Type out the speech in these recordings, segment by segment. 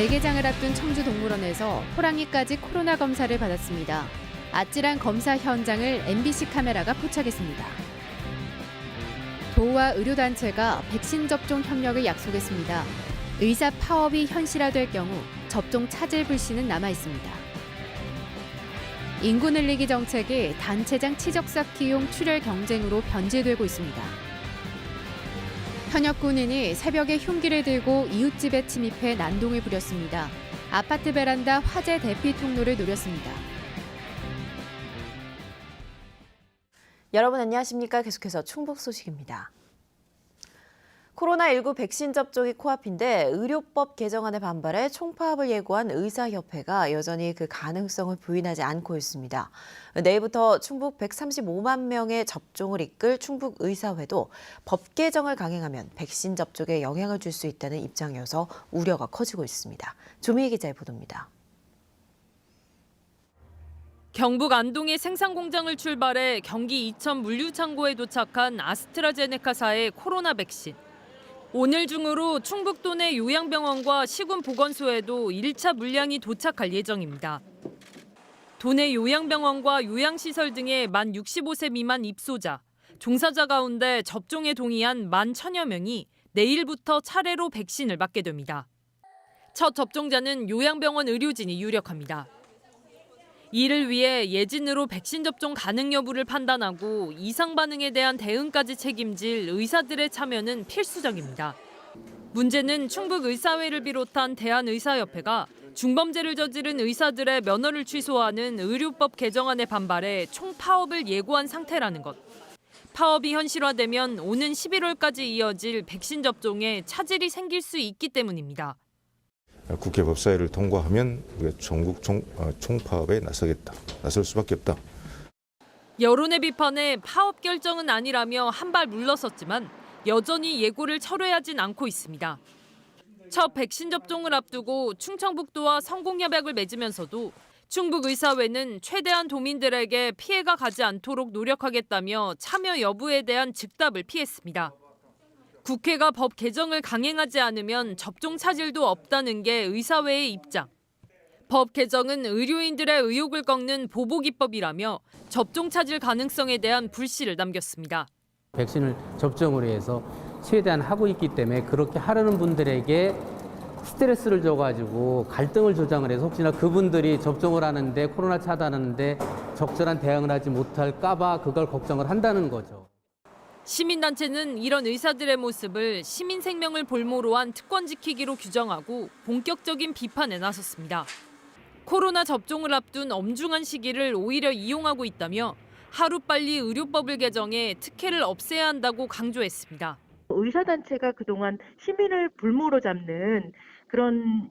재개장을 앞둔 청주동물원에서 호랑이까지 코로나 검사를 받았습니다. 아찔한 검사 현장을 MBC 카메라가 포착했습니다. 도와 의료단체가 백신 접종 협력을 약속했습니다. 의사 파업이 현실화될 경우 접종 차질 불씨는 남아 있습니다. 인구 늘리기 정책이 단체장 치적쌓기용 출혈 경쟁으로 변질되고 있습니다. 현역 군인이 새벽에 흉기를 들고 이웃집에 침입해 난동을 부렸습니다. 아파트 베란다 화재 대피 통로를 노렸습니다. 여러분 안녕하십니까? 계속해서 충북 소식입니다. 코로나19 백신 접종이 코앞인데 의료법 개정안에 반발해 총파업을 예고한 의사협회가 여전히 그 가능성을 부인하지 않고 있습니다. 내일부터 충북 135만 명의 접종을 이끌 충북의사회도 법 개정을 강행하면 백신 접종에 영향을 줄 수 있다는 입장이어서 우려가 커지고 있습니다. 조미애 기자의 보도입니다. 경북 안동의 생산공장을 출발해 경기 이천 물류창고에 도착한 아스트라제네카사의 코로나 백신. 오늘 중으로 충북도 내 요양병원과 시군보건소에도 1차 물량이 도착할 예정입니다. 도내 요양병원과 요양시설 등의 만 65세 미만 입소자, 종사자 가운데 접종에 동의한 만 1,000여 명이 내일부터 차례로 백신을 맞게 됩니다. 첫 접종자는 요양병원 의료진이 유력합니다. 이를 위해 예진으로 백신 접종 가능 여부를 판단하고 이상 반응에 대한 대응까지 책임질 의사들의 참여는 필수적입니다. 문제는 충북의사회를 비롯한 대한의사협회가 중범죄를 저지른 의사들의 면허를 취소하는 의료법 개정안에 반발해 총파업을 예고한 상태라는 것. 파업이 현실화되면 오는 11월까지 이어질 백신 접종에 차질이 생길 수 있기 때문입니다. 국회 법사위를 통과하면 우리가 전국 총파업에 나설 수밖에 없다. 여론의 비판에 파업 결정은 아니라며 한 발 물러섰지만 여전히 예고를 철회하진 않고 있습니다. 첫 백신 접종을 앞두고 충청북도와 성공협약을 맺으면서도 충북의사회는 최대한 도민들에게 피해가 가지 않도록 노력하겠다며 참여 여부에 대한 즉답을 피했습니다. 국회가 법 개정을 강행하지 않으면 접종 차질도 없다는 게 의사회의 입장. 법 개정은 의료인들의 의욕을 꺾는 보복입법이라며 접종 차질 가능성에 대한 불씨를 남겼습니다. 백신을 접종을 위해서 최대한 하고 있기 때문에 그렇게 하려는 분들에게 스트레스를 줘가지고 갈등을 조장을 해서 혹시나 그분들이 접종을 하는데 코로나 차단하는데 적절한 대응을 하지 못할까 봐 그걸 걱정을 한다는 거죠. 시민단체는 이런 의사들의 모습을 시민 생명을 볼모로 한 특권 지키기로 규정하고 본격적인 비판에 나섰습니다. 코로나 접종을 앞둔 엄중한 시기를 오히려 이용하고 있다며 하루빨리 의료법을 개정해 특혜를 없애야 한다고 강조했습니다. 의사단체가 그동안 시민을 불모로 잡는 그런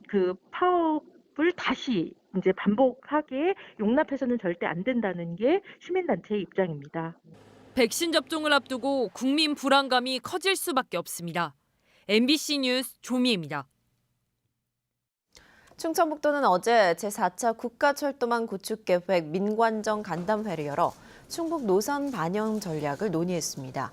파업을 다시 이제 반복하게 용납해서는 절대 안 된다는 게 시민단체의 입장입니다. 백신 접종을 앞두고 국민 불안감이 커질 수밖에 없습니다. MBC 뉴스 조미애입니다. 충청북도는 어제 제4차 국가철도망 구축계획 민관정 간담회를 열어 충북 노선 반영 전략을 논의했습니다.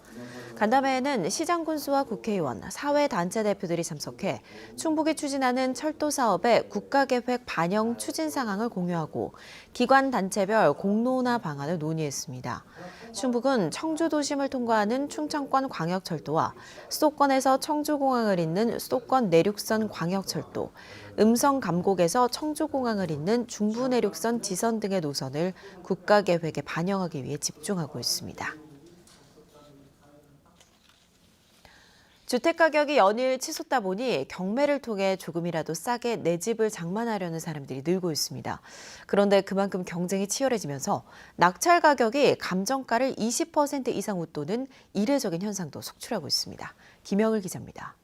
간담회에는 시장 군수와 국회의원, 사회단체 대표들이 참석해 충북이 추진하는 철도 사업의 국가계획 반영 추진 상황을 공유하고 기관 단체별 공론화 방안을 논의했습니다. 충북은 청주 도심을 통과하는 충청권 광역철도와 수도권에서 청주공항을 잇는 수도권 내륙선 광역철도, 음성 감곡에서 청주공항을 잇는 중부내륙선 지선 등의 노선을 국가계획에 반영하기 위해 집중하고 있습니다. 주택가격이 연일 치솟다 보니 경매를 통해 조금이라도 싸게 내 집을 장만하려는 사람들이 늘고 있습니다. 그런데 그만큼 경쟁이 치열해지면서 낙찰 가격이 감정가를 20% 이상 웃도는 이례적인 현상도 속출하고 있습니다. 김영을 기자입니다.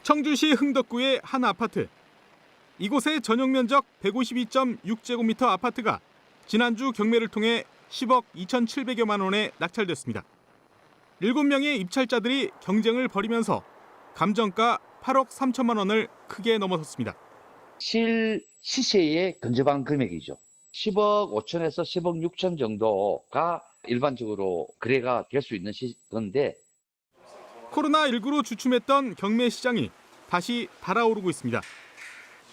청주시 흥덕구의 한 아파트. 이곳의 전용 면적 152.6제곱미터 아파트가 지난주 경매를 통해 10억 2,700여만 원에 낙찰됐습니다. 7명의 입찰자들이 경쟁을 벌이면서 감정가 8억 3천만 원을 크게 넘어섰습니다. 실 시세의 근저방 금액이죠. 10억 5천에서 10억 6천 정도가 일반적으로 거래가 될 수 있는 건데 코로나19로 주춤했던 경매 시장이 다시 달아오르고 있습니다.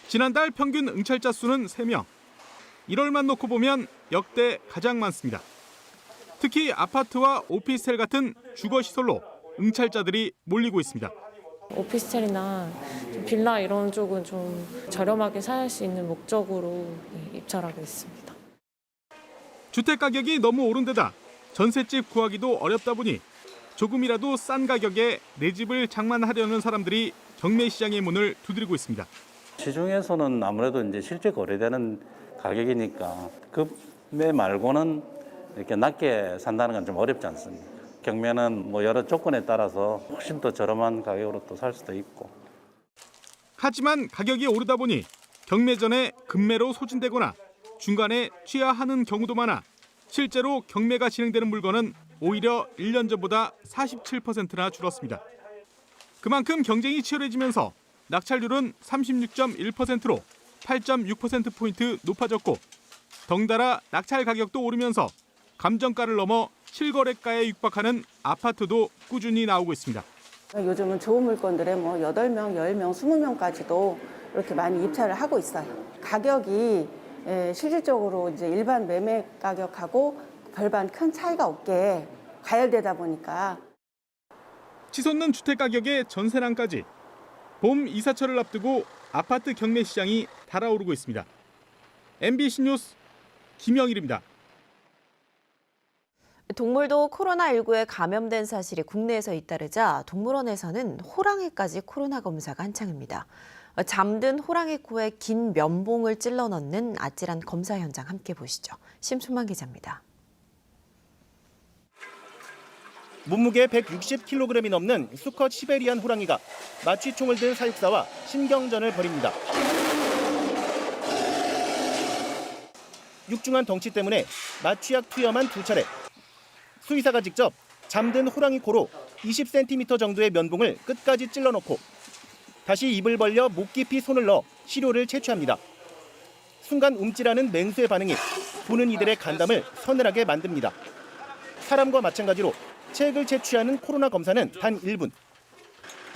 지난달 평균 응찰자 수는 3명. 1월만 놓고 보면 역대 가장 많습니다. 특히 아파트와 오피스텔 같은 주거시설로 응찰자들이 몰리고 있습니다. 오피스텔이나 빌라 이런 쪽은 좀 저렴하게 살 수 있는 목적으로 입찰하게 됐습니다. 주택 가격이 너무 오른 데다 전셋집 구하기도 어렵다 보니 조금이라도 싼 가격에 내 집을 장만하려는 사람들이 경매 시장의 문을 두드리고 있습니다. 시중에서는 아무래도 이제 실제 거래되는 가격이니까 급매 말고는 이렇게 낮게 산다는 건 좀 어렵지 않습니다. 경매는 뭐 여러 조건에 따라서 훨씬 더 저렴한 가격으로 또 살 수도 있고. 하지만 가격이 오르다 보니 경매 전에 급매로 소진되거나 중간에 취하하는 경우도 많아 실제로 경매가 진행되는 물건은 오히려 1년 전보다 47%나 줄었습니다. 그만큼 경쟁이 치열해지면서 낙찰률은 36.1%로 8.6%포인트 높아졌고 덩달아 낙찰 가격도 오르면서 감정가를 넘어 실거래가에 육박하는 아파트도 꾸준히 나오고 있습니다. 요즘은 좋은 물건들에 뭐 8명, 10명, 20명까지도 이렇게 많이 입찰을 하고 있어요. 가격이 실질적으로 이제 일반 매매 가격하고 별반 큰 차이가 없게 가열되다 보니까 치솟는 주택 가격의 전세난까지 봄 이사철을 앞두고 아파트 경매 시장이 달아오르고 있습니다. MBC 뉴스 김영일입니다. 동물도 코로나19에 감염된 사실이 국내에서 잇따르자 동물원에서는 호랑이까지 코로나 검사가 한창입니다. 잠든 호랑이 코에 긴 면봉을 찔러 넣는 아찔한 검사 현장 함께 보시죠. 심순만 기자입니다. 몸무게 160kg이 넘는 수컷 시베리안 호랑이가 마취총을 든 사육사와 신경전을 벌입니다. 육중한 덩치 때문에 마취약 투여만 2차례. 수의사가 직접 잠든 호랑이 코로 20cm 정도의 면봉을 끝까지 찔러넣고 다시 입을 벌려 목 깊이 손을 넣어 시료를 채취합니다. 순간 움찔하는 맹수의 반응이 보는 이들의 간담을 서늘하게 만듭니다. 사람과 마찬가지로 체액을 채취하는 코로나 검사는 단 1분.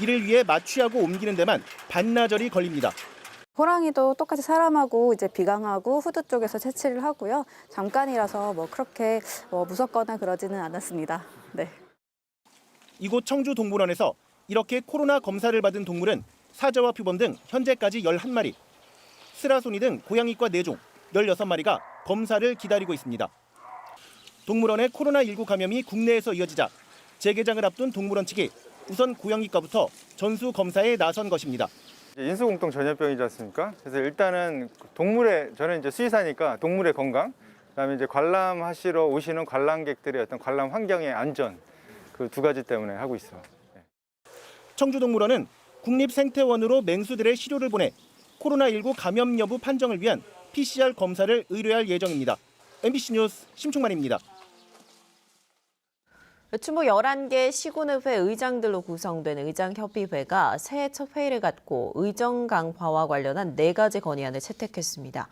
이를 위해 마취하고 옮기는 데만 반나절이 걸립니다. 호랑이도 똑같이 사람하고 이제 비강하고 후두 쪽에서 채취를 하고요. 잠깐이라서 뭐 그렇게 무섭거나 그러지는 않았습니다. 네. 이곳 청주동물원에서 이렇게 코로나 검사를 받은 동물은 사자와 표범 등 현재까지 11마리, 스라소니 등 고양이과 4종, 16마리가 검사를 기다리고 있습니다. 동물원의 코로나19 감염이 국내에서 이어지자 재개장을 앞둔 동물원 측이 우선 고양이과부터 전수 검사에 나선 것입니다. 인수공통 전염병이지 않습니까? 그래서 일단은 저는 이제 수의사니까 동물의 건강, 그다음에 이제 관람하시러 오시는 관람객들의 어떤 관람 환경의 안전, 그 2가지 때문에 하고 있어요. 청주동물원은 국립생태원으로 맹수들의 시료를 보내 코로나19 감염 여부 판정을 위한 PCR 검사를 의뢰할 예정입니다. MBC 뉴스 심충만입니다. 충북 11개 시군의회 의장들로 구성된 의장협의회가 새해 첫 회의를 갖고 의정 강화와 관련한 4가지 건의안을 채택했습니다.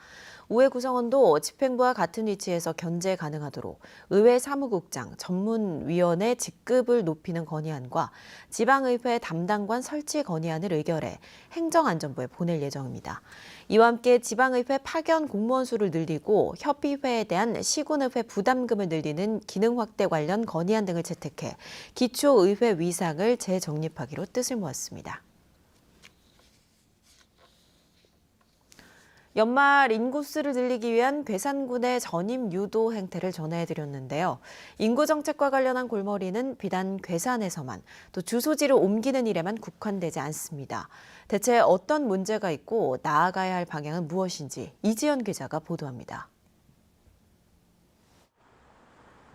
우회 구성원도 집행부와 같은 위치에서 견제 가능하도록 의회 사무국장, 전문위원회 직급을 높이는 건의안과 지방의회 담당관 설치 건의안을 의결해 행정안전부에 보낼 예정입니다. 이와 함께 지방의회 파견 공무원 수를 늘리고 협의회에 대한 시군의회 부담금을 늘리는 기능 확대 관련 건의안 등을 채택해 기초의회 위상을 재정립하기로 뜻을 모았습니다. 연말 인구수를 늘리기 위한 괴산군의 전임 유도 행태를 전해드렸는데요. 인구정책과 관련한 골머리는 비단 괴산에서만 또 주소지를 옮기는 일에만 국한되지 않습니다. 대체 어떤 문제가 있고 나아가야 할 방향은 무엇인지 이지연 기자가 보도합니다.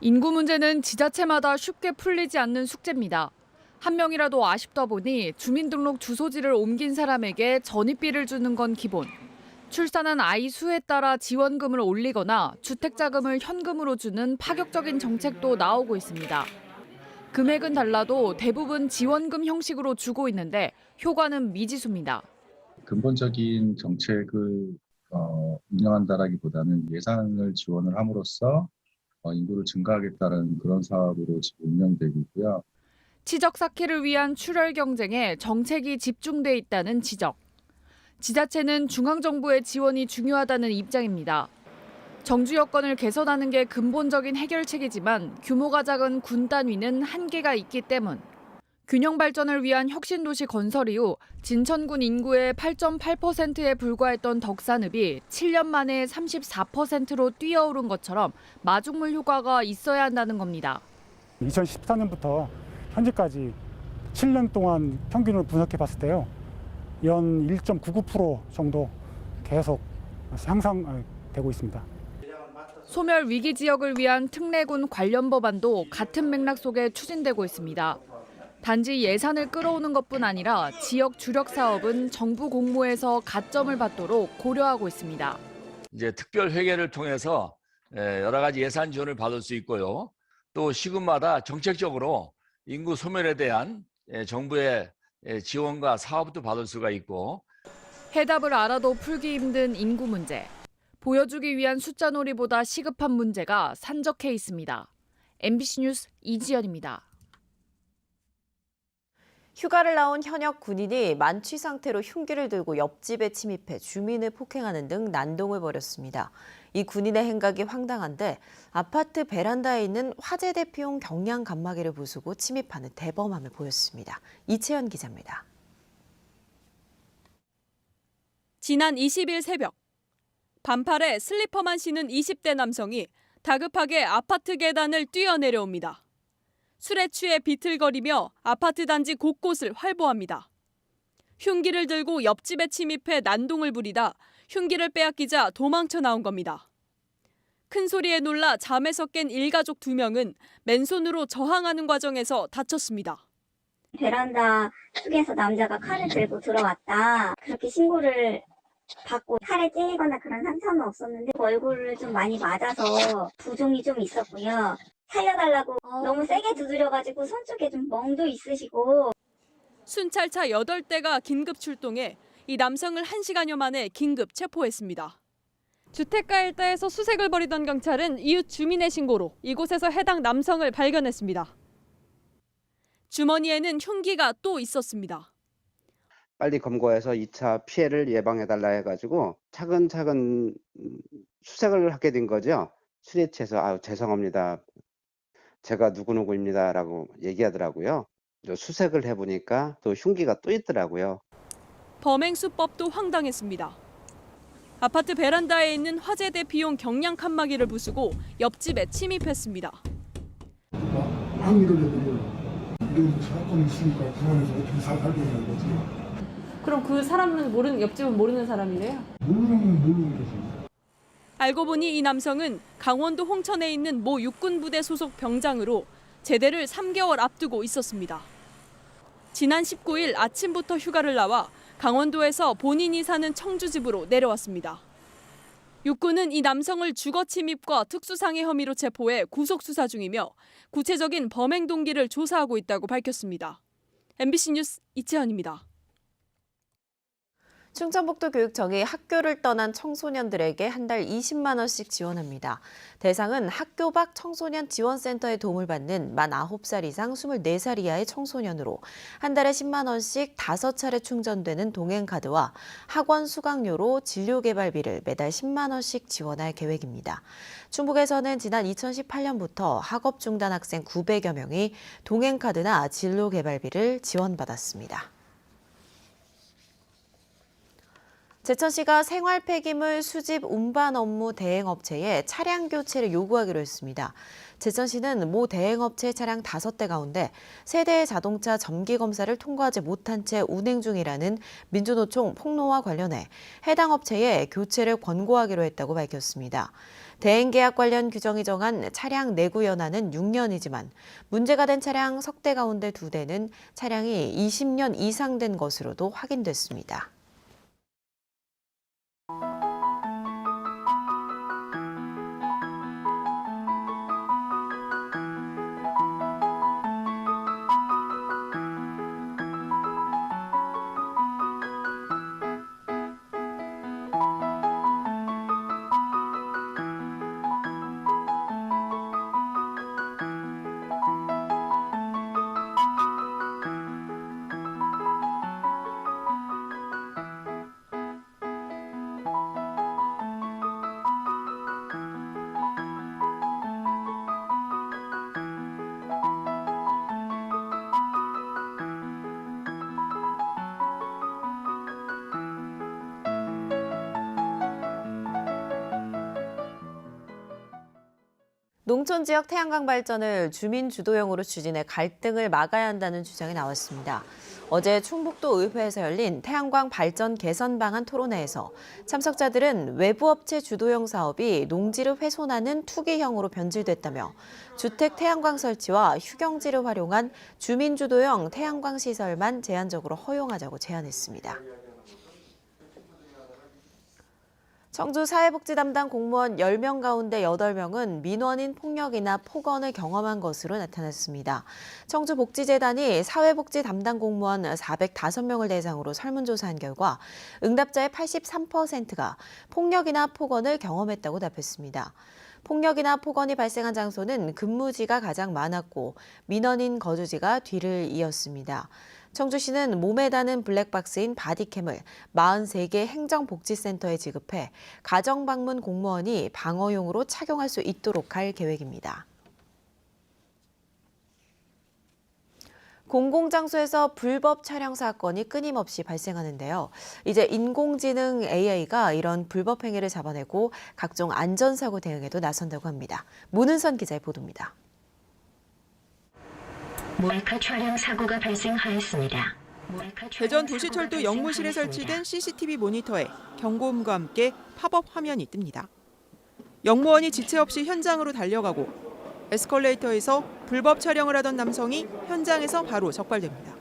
인구 문제는 지자체마다 쉽게 풀리지 않는 숙제입니다. 한 명이라도 아쉽다 보니 주민등록 주소지를 옮긴 사람에게 전입비를 주는 건 기본. 출산한 아이 수에 따라 지원금을 올리거나 주택자금을 현금으로 주는 파격적인 정책도 나오고 있습니다. 금액은 달라도 대부분 지원금 형식으로 주고 있는데 효과는 미지수입니다. 근본적인 정책을 운영한다라기보다는 예산을 지원을 함으로써 인구를 증가하겠다는 그런 사업으로 지금 운영되고 있고요. 치적 쌓기를 위한 출혈 경쟁에 정책이 집중돼 있다는 지적. 지자체는 중앙정부의 지원이 중요하다는 입장입니다. 정주 여건을 개선하는 게 근본적인 해결책이지만 규모가 작은 군 단위는 한계가 있기 때문. 균형 발전을 위한 혁신도시 건설 이후 진천군 인구의 8.8%에 불과했던 덕산읍이 7년 만에 34%로 뛰어오른 것처럼 마중물 효과가 있어야 한다는 겁니다. 2014년부터 현재까지 7년 동안 평균을 분석해 봤을 때요. 연 1.99% 정도 계속 향상되고 있습니다. 소멸 위기 지역을 위한 특례군 관련 법안도 같은 맥락 속에 추진되고 있습니다. 단지 예산을 끌어오는 것뿐 아니라 지역 주력 사업은 정부 공모에서 가점을 받도록 고려하고 있습니다. 이제 특별 회계를 통해서 여러 가지 예산 지원을 받을 수 있고요. 또 시군마다 정책적으로 인구 소멸에 대한 정부의 지원과 사업도 받을 수가 있고. 해답을 알아도 풀기 힘든 인구 문제. 보여주기 위한 숫자 놀이보다 시급한 문제가 산적해 있습니다. MBC 뉴스 이지연입니다. 휴가를 나온 현역 군인이 만취 상태로 흉기를 들고 옆집에 침입해 주민을 폭행하는 등 난동을 벌였습니다. 이 군인의 행각이 황당한데 아파트 베란다에 있는 화재대 피용 경량 칸막이를 부수고 침입하는 대범함을 보였습니다. 이채연 기자입니다. 지난 20일 새벽 반팔에 슬리퍼만 신은 20대 남성이 다급하게 아파트 계단을 뛰어내려옵니다. 술에 취해 비틀거리며 아파트 단지 곳곳을 활보합니다. 흉기를 들고 옆집에 침입해 난동을 부리다 흉기를 빼앗기자 도망쳐 나온 겁니다. 큰 소리에 놀라 잠에서 깬 일가족 2명은 맨손으로 저항하는 과정에서 다쳤습니다. 베란다 쪽에서 남자가 칼을 들고 들어왔다. 그렇게 신고를 받고 칼에 찔리거나 그런 상처는 없었는데 얼굴을 좀 많이 맞아서 부종이 좀 있었고요. 살려달라고 너무 세게 두드려가지고 손 쪽에 좀 멍도 있으시고. 순찰차 8대가 긴급 출동해 이 남성을 1시간여 만에 긴급 체포했습니다. 주택가 일대에서 수색을 벌이던 경찰은 이웃 주민의 신고로 이곳에서 해당 남성을 발견했습니다. 주머니에는 흉기가 또 있었습니다. 빨리 검거해서 2차 피해를 예방해달라 해가지고 차근차근 수색을 하게 된 거죠. 술에 취해서 죄송합니다. 제가 누구누구입니다라고 얘기하더라고요. 수색을 해보니까 또 흉기가 또 있더라고요. 범행 수법도 황당했습니다. 아파트 베란다에 있는 화재대 피용 경량 칸막이를 부수고 옆집에 침입했습니다. 항의를 해보면 이런 사건이 있으니까 불안해서 어떻게 살고 있는 거지. 그럼 그 사람은 옆집은 모르는 사람이래요? 모르는 거지. 알고 보니 이 남성은 강원도 홍천에 있는 모 육군부대 소속 병장으로 제대를 3개월 앞두고 있었습니다. 지난 19일 아침부터 휴가를 나와 강원도에서 본인이 사는 청주집으로 내려왔습니다. 육군은 이 남성을 주거 침입과 특수상해 혐의로 체포해 구속 수사 중이며 구체적인 범행 동기를 조사하고 있다고 밝혔습니다. MBC 뉴스 이채연입니다. 충청북도 교육청이 학교를 떠난 청소년들에게 한 달 20만 원씩 지원합니다. 대상은 학교 밖 청소년 지원센터의 도움을 받는 만 9살 이상 24살 이하의 청소년으로 한 달에 10만 원씩 5차례 충전되는 동행카드와 학원 수강료로 진료개발비를 매달 10만 원씩 지원할 계획입니다. 충북에서는 지난 2018년부터 학업 중단 학생 900여 명이 동행카드나 진료개발비를 지원받았습니다. 제천시가 생활 폐기물 수집 운반 업무 대행업체에 차량 교체를 요구하기로 했습니다. 제천시는 모 대행업체 차량 5대 가운데 3대의 자동차 정기검사를 통과하지 못한 채 운행 중이라는 민주노총 폭로와 관련해 해당 업체에 교체를 권고하기로 했다고 밝혔습니다. 대행계약 관련 규정이 정한 차량 내구 연한은 6년이지만 문제가 된 차량 3대 가운데 2대는 차량이 20년 이상 된 것으로도 확인됐습니다. 농촌 지역 태양광 발전을 주민 주도형으로 추진해 갈등을 막아야 한다는 주장이 나왔습니다. 어제 충북도 의회에서 열린 태양광 발전 개선 방안 토론회에서 참석자들은 외부 업체 주도형 사업이 농지를 훼손하는 투기형으로 변질됐다며 주택 태양광 설치와 휴경지를 활용한 주민 주도형 태양광 시설만 제한적으로 허용하자고 제안했습니다. 청주 사회복지 담당 공무원 10명 가운데 8명은 민원인 폭력이나 폭언을 경험한 것으로 나타났습니다. 청주복지재단이 사회복지 담당 공무원 405명을 대상으로 설문조사한 결과 응답자의 83%가 폭력이나 폭언을 경험했다고 답했습니다. 폭력이나 폭언이 발생한 장소는 근무지가 가장 많았고 민원인 거주지가 뒤를 이었습니다. 청주시는 몸에 다는 블랙박스인 바디캠을 43개 행정복지센터에 지급해 가정방문 공무원이 방어용으로 착용할 수 있도록 할 계획입니다. 공공장소에서 불법 촬영 사건이 끊임없이 발생하는데요. 이제 인공지능 AI가 이런 불법 행위를 잡아내고 각종 안전사고 대응에도 나선다고 합니다. 문은선 기자의 보도입니다. 몰카 촬영 사고가 발생하였습니다. 대전 도시철도 영무실에 설치된 CCTV 모니터에 경고음과 함께 팝업 화면이 뜹니다. 영무원이 지체 없이 현장으로 달려가고 에스컬레이터에서 불법 촬영을 하던 남성이 현장에서 바로 적발됩니다.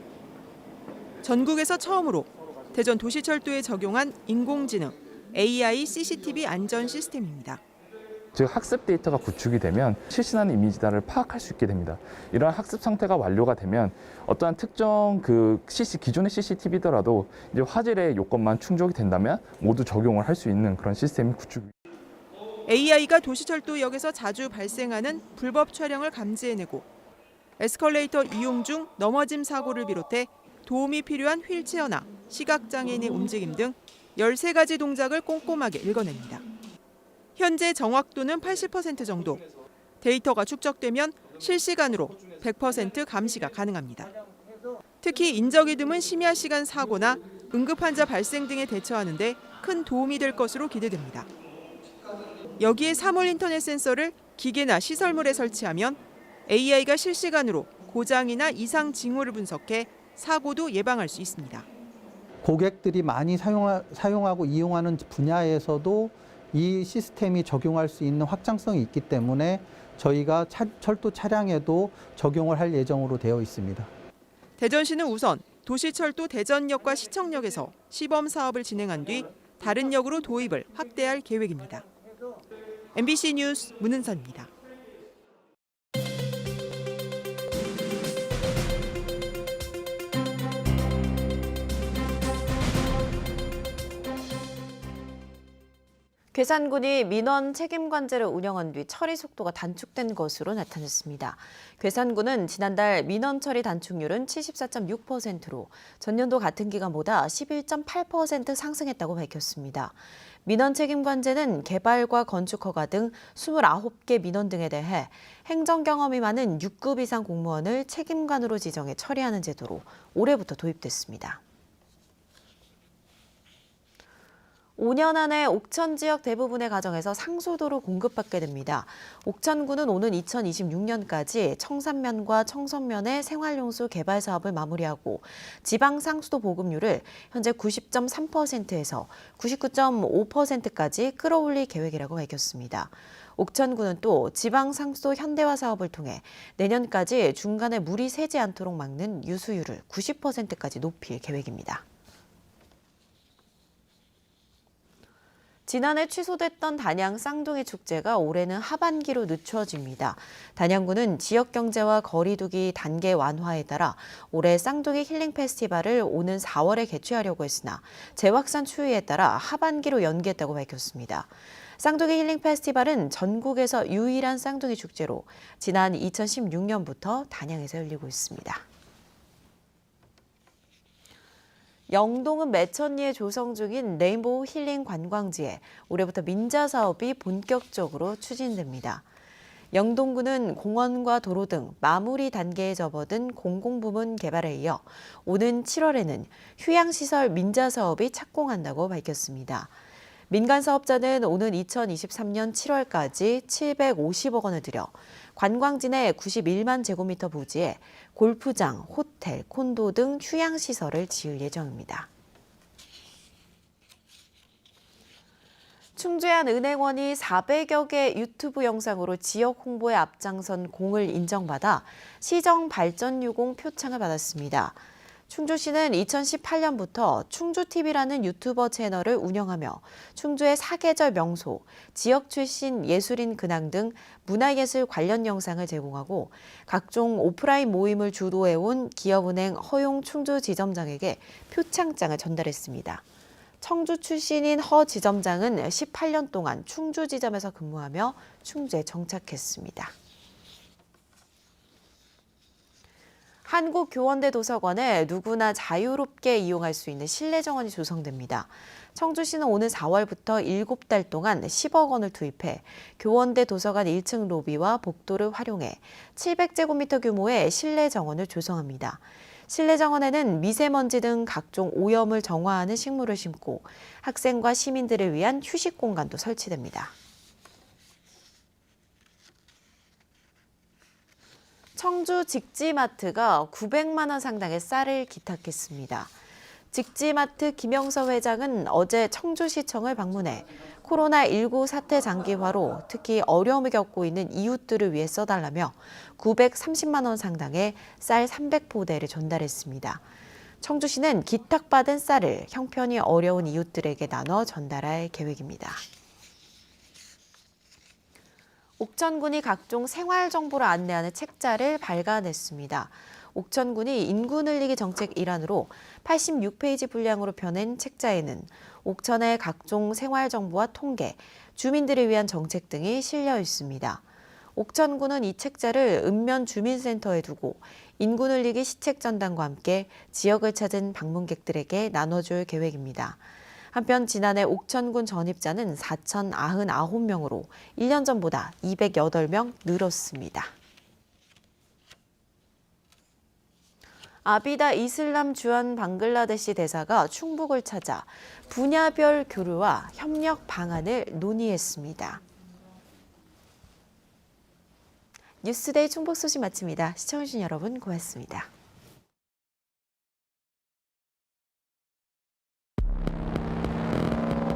전국에서 처음으로 대전 도시철도에 적용한 인공지능 AI CCTV 안전 시스템입니다. 즉 학습 데이터가 구축이 되면 실시하는 이미지다를 파악할 수 있게 됩니다. 이러한 학습 상태가 완료가 되면 어떠한 특정 기존의 CCTV더라도 이제 화질의 요건만 충족이 된다면 모두 적용을 할 수 있는 그런 시스템이 구축. AI가 도시철도역에서 자주 발생하는 불법 촬영을 감지해내고 에스컬레이터 이용 중 넘어짐 사고를 비롯해 도움이 필요한 휠체어나 시각장애인의 움직임 등 13가지 동작을 꼼꼼하게 읽어냅니다. 현재 정확도는 80% 정도. 데이터가 축적되면 실시간으로 100% 감시가 가능합니다. 특히 인적이 드문 심야 시간 사고나 응급환자 발생 등에 대처하는 데 큰 도움이 될 것으로 기대됩니다. 여기에 사물 인터넷 센서를 기계나 시설물에 설치하면 AI가 실시간으로 고장이나 이상 징후를 분석해 사고도 예방할 수 있습니다. 고객들이 많이 사용하고 이용하는 분야에서도 이 시스템이 적용할 수 있는 확장성이 있기 때문에 저희가 철도 차량에도 적용을 할 예정으로 되어 있습니다. 대전시는 우선 도시철도 대전역과 시청역에서 시범 사업을 진행한 뒤 다른 역으로 도입을 확대할 계획입니다. MBC 뉴스 문은선입니다. 괴산군이 민원 책임관제를 운영한 뒤 처리 속도가 단축된 것으로 나타났습니다. 괴산군은 지난달 민원 처리 단축률은 74.6%로 전년도 같은 기간보다 11.8% 상승했다고 밝혔습니다. 민원 책임관제는 개발과 건축 허가 등 29개 민원 등에 대해 행정 경험이 많은 6급 이상 공무원을 책임관으로 지정해 처리하는 제도로 올해부터 도입됐습니다. 5년 안에 옥천 지역 대부분의 가정에서 상수도를 공급받게 됩니다. 옥천군은 오는 2026년까지 청산면과 청선면의 생활용수 개발 사업을 마무리하고 지방 상수도 보급률을 현재 90.3%에서 99.5%까지 끌어올릴 계획이라고 밝혔습니다. 옥천군은 또 지방 상수도 현대화 사업을 통해 내년까지 중간에 물이 새지 않도록 막는 유수율을 90%까지 높일 계획입니다. 지난해 취소됐던 단양 쌍둥이 축제가 올해는 하반기로 늦춰집니다. 단양군은 지역 경제와 거리두기 단계 완화에 따라 올해 쌍둥이 힐링 페스티벌을 오는 4월에 개최하려고 했으나 재확산 추이에 따라 하반기로 연기했다고 밝혔습니다. 쌍둥이 힐링 페스티벌은 전국에서 유일한 쌍둥이 축제로 지난 2016년부터 단양에서 열리고 있습니다. 영동은 매천리에 조성 중인 레인보우 힐링 관광지에 올해부터 민자 사업이 본격적으로 추진됩니다. 영동군은 공원과 도로 등 마무리 단계에 접어든 공공부문 개발에 이어 오는 7월에는 휴양시설 민자 사업이 착공한다고 밝혔습니다. 민간 사업자는 오는 2023년 7월까지 750억 원을 들여 관광지 내 91만 제곱미터 부지에 골프장, 호텔, 콘도 등 휴양시설을 지을 예정입니다. 충주의 한 은행원이 400여 개 유튜브 영상으로 지역 홍보에 앞장선 공을 인정받아 시정발전유공 표창을 받았습니다. 충주시는 2018년부터 충주TV라는 유튜버 채널을 운영하며 충주의 사계절 명소, 지역 출신 예술인 근황 등 문화예술 관련 영상을 제공하고 각종 오프라인 모임을 주도해온 기업은행 허용 충주 지점장에게 표창장을 전달했습니다. 청주 출신인 허 지점장은 18년 동안 충주 지점에서 근무하며 충주에 정착했습니다. 한국교원대 도서관에 누구나 자유롭게 이용할 수 있는 실내 정원이 조성됩니다. 청주시는 오는 4월부터 7달 동안 10억 원을 투입해 교원대 도서관 1층 로비와 복도를 활용해 700제곱미터 규모의 실내 정원을 조성합니다. 실내 정원에는 미세먼지 등 각종 오염을 정화하는 식물을 심고 학생과 시민들을 위한 휴식 공간도 설치됩니다. 청주 직지마트가 900만 원 상당의 쌀을 기탁했습니다. 직지마트 김영서 회장은 어제 청주시청을 방문해 코로나19 사태 장기화로 특히 어려움을 겪고 있는 이웃들을 위해 써달라며 930만 원 상당의 쌀 300포대를 전달했습니다. 청주시는 기탁받은 쌀을 형편이 어려운 이웃들에게 나눠 전달할 계획입니다. 옥천군이 각종 생활 정보를 안내하는 책자를 발간했습니다. 옥천군이 인구 늘리기 정책 일환으로 86페이지 분량으로 펴낸 책자에는 옥천의 각종 생활 정보와 통계, 주민들을 위한 정책 등이 실려 있습니다. 옥천군은 이 책자를 읍면 주민센터에 두고 인구 늘리기 시책 전단과 함께 지역을 찾은 방문객들에게 나눠줄 계획입니다. 한편 지난해 옥천군 전입자는 4,099명으로 1년 전보다 208명 늘었습니다. 아비다 이슬람 주한 방글라데시 대사가 충북을 찾아 분야별 교류와 협력 방안을 논의했습니다. 뉴스데이 충북 소식 마칩니다. 시청해주신 여러분 고맙습니다.